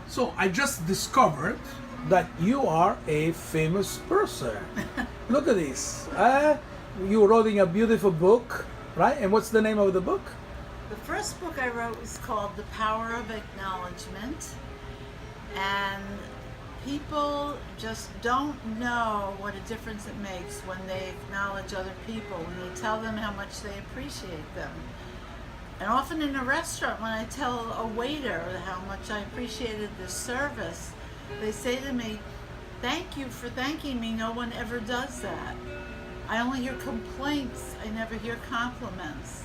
So I just discovered that you are a famous person. Look at this. You wrote a beautiful book, right? And what's the name of the book? The first book I wrote was called The Power of Acknowledgement, and people just don't know what a difference it makes when they acknowledge other people, when they tell them how much they appreciate them. And often in a restaurant, when I tell a waiter how much I appreciated the service, they say to me, "Thank you for thanking me. No one ever does that. I only hear complaints. I never hear compliments."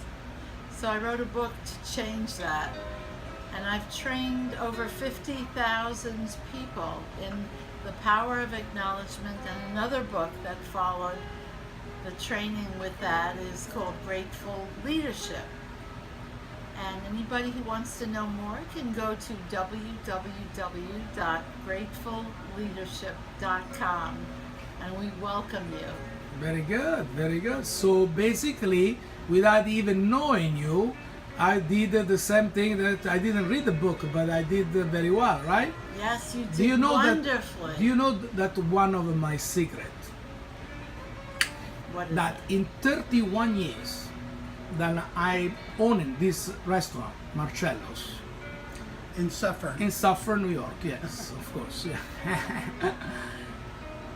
So I wrote a book to change that. And I've trained over 50,000 people in the power of acknowledgement, and another book that followed the training with that is called Grateful Leadership. And anybody who wants to know more can go to www.gratefulleadership.com, and we welcome you. Very good, very good. So basically, without even knowing you, I did the same thing that I didn't read the book, but I did very well, right? Yes, you did Do you know wonderfully. that? Do you know that one of my secrets? What is That it? in 31 years that I owned this restaurant, Marcello's, In Suffern. in Suffern, New York. Yes, of course. Yeah.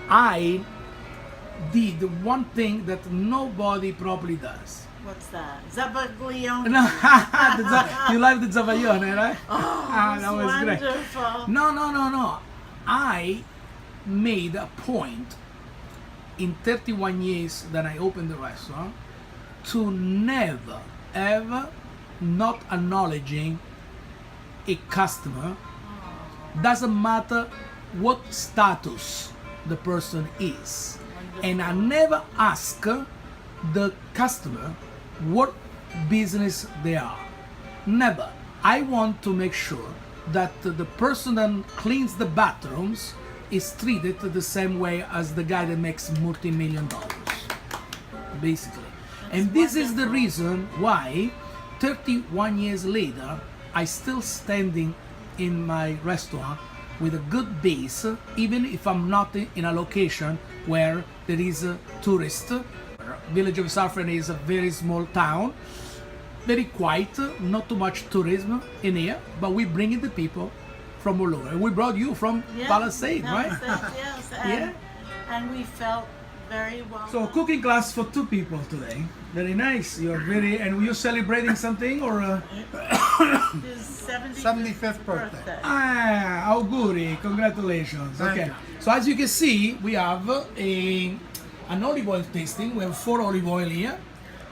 I did one thing that nobody probably does. What's that? Zabaglione. No, you like the Zavaglione, right? Oh, that was great. wonderful. No. I made a point in 31 years that I opened the restaurant to never, ever not acknowledging a customer. Doesn't matter what status the person is. And I never ask the customer what business they are. Never. I want to make sure that the person that cleans the bathrooms is treated the same way as the guy that makes multi-million dollars, basically. And this is the reason why 31 years later I still standing in my restaurant with a good base, even if I'm not in a location where there is a tourist. Village of Suffern is a very small town, very quiet, not too much tourism in here, but we bring in the people from all over. We brought you from Palisade, right? Yes, and we felt very well. So cooking class for 2 people today. Very nice. You're very, and you're celebrating something or? His 75th birthday. Auguri, congratulations. Thank Okay. you. So as you can see, we have an olive oil tasting. We have 4 olive oil here.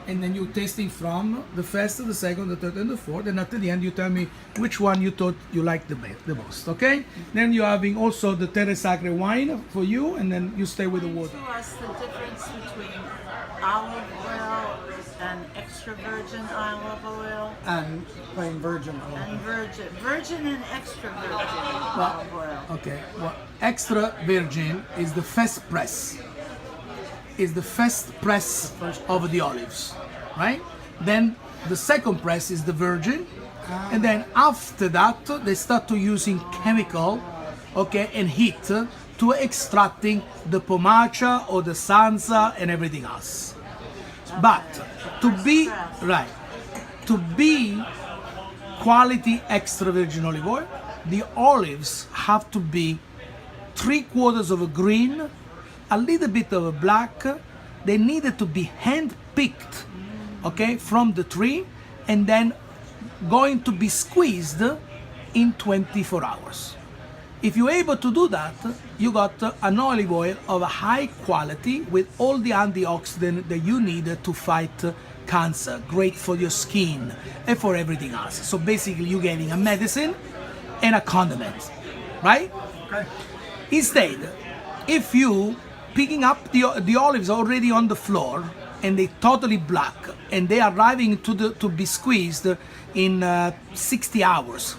And then you're tasting from the first, the second, the third, and the fourth. And at the end, you tell me which one you thought you liked the most, okay? Then you're having also the Terre Sacre wine for you, and then you stay with the water. To us the difference between olive oil and extra virgin olive oil And plain virgin olive and oil. virgin and extra virgin olive oil. Okay, well, extra virgin is the first press. Is the first press of the olives, right? Then the second press is the virgin, and then after that they start to using chemical, okay, and heat to extracting the pomacia or the sansa and everything else. But to be right, to be quality extra virgin olive oil, the olives have to be 3/4 of a green, a little bit of a black. They needed to be hand-picked, okay, from the tree, and then going to be squeezed in 24 hours. If you're able to do that, you got an olive oil of a high quality with all the antioxidants that you need to fight cancer, great for your skin and for everything else. So basically you're getting a medicine and a condiment, right? Okay. Instead, if you picking up the olives already on the floor and they totally black and they are arriving to be squeezed in 60 hours,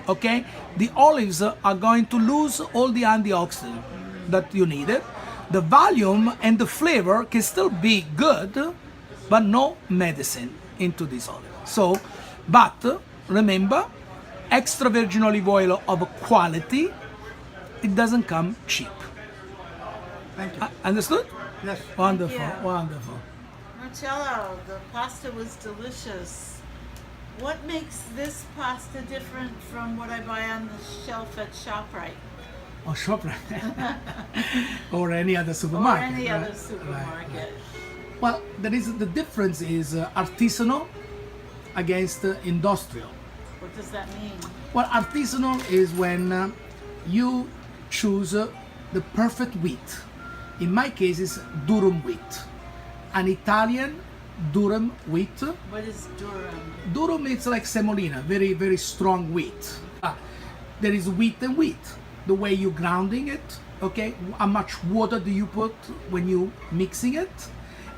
okay, the olives are going to lose all the antioxidant that you needed. The volume and the flavor can still be good, but no medicine into this olive. So, but remember, extra virgin olive oil of quality. It doesn't come cheap. Thank you. Understood? Yes. Wonderful, you. wonderful. Marcello, the pasta was delicious. What makes this pasta different from what I buy on the shelf at ShopRite Or ShopRite, or any other or supermarket. any right? other supermarket? Well, the difference is artisanal against industrial. What does that mean? Well, artisanal is when you choose the perfect wheat. In my case, it's durum wheat, an Italian durum wheat. What is durum? Durum is like semolina, very, very strong wheat. There is wheat and wheat. The way you're grounding it, okay? How much water do you put when you mixing it?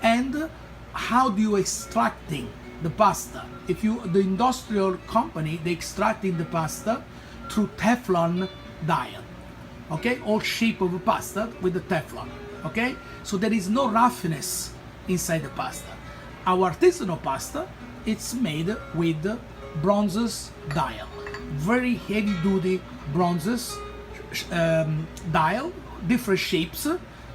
And how do you extracting the pasta? If you, the industrial company, they extracting the pasta through Teflon diet, okay? All shape of a pasta with the Teflon, okay? So there is no roughness inside the pasta. Our artisanal pasta, it's made with bronzes dial, very heavy duty bronzes dial, different shapes,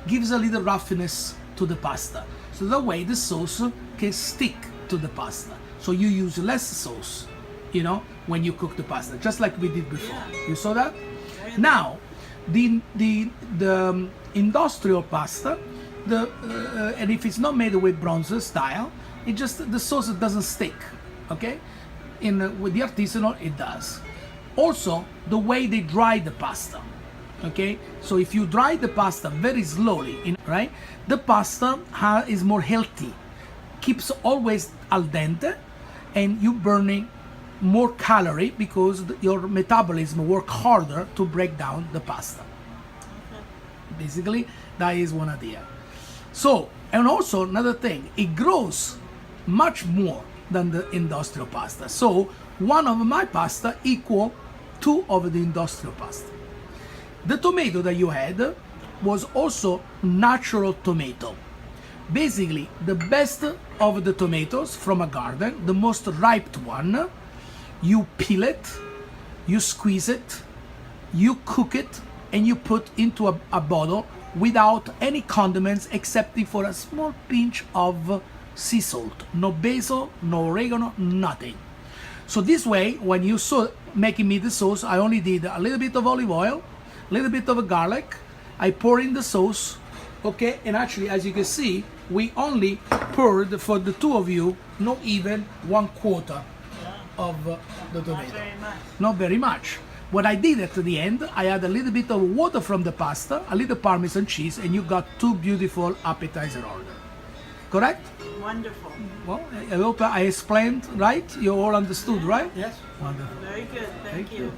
gives a little roughness to the pasta. So that way the sauce can stick to the pasta. So you use less sauce, you know, when you cook the pasta, just like we did before. Yeah. You saw that? Now, the industrial pasta, and if it's not made with bronze style, it just the sauce doesn't stick. Okay, with the artisanal it does. Also, the way they dry the pasta. Okay, so if you dry the pasta very slowly, right, the pasta is more healthy, keeps always al dente, and you burning more calorie because your metabolism work harder to break down the pasta. Basically, that is one idea. So, and also another thing, it grows much more than the industrial pasta. So, one of my pasta equal two of the industrial pasta. The tomato that you had was also natural tomato. Basically, the best of the tomatoes from a garden, the most ripe one, you peel it, you squeeze it, you cook it, and you put into a bottle without any condiments excepting for a small pinch of sea salt. No basil, no oregano, nothing. So this way, when you saw making me the sauce, I only did a little bit of olive oil, a little bit of garlic. I pour in the sauce, okay? And actually, as you can see, we only poured for the two of you, not even 1/4 of the tomato. Not very much. Not very much. What I did at the end, I add a little bit of water from the pasta, a little Parmesan cheese, and you got two beautiful appetizer order. Correct? Wonderful. Well, I hope I explained right. You all understood, right? Yes. Wonderful. Very good. Thank you.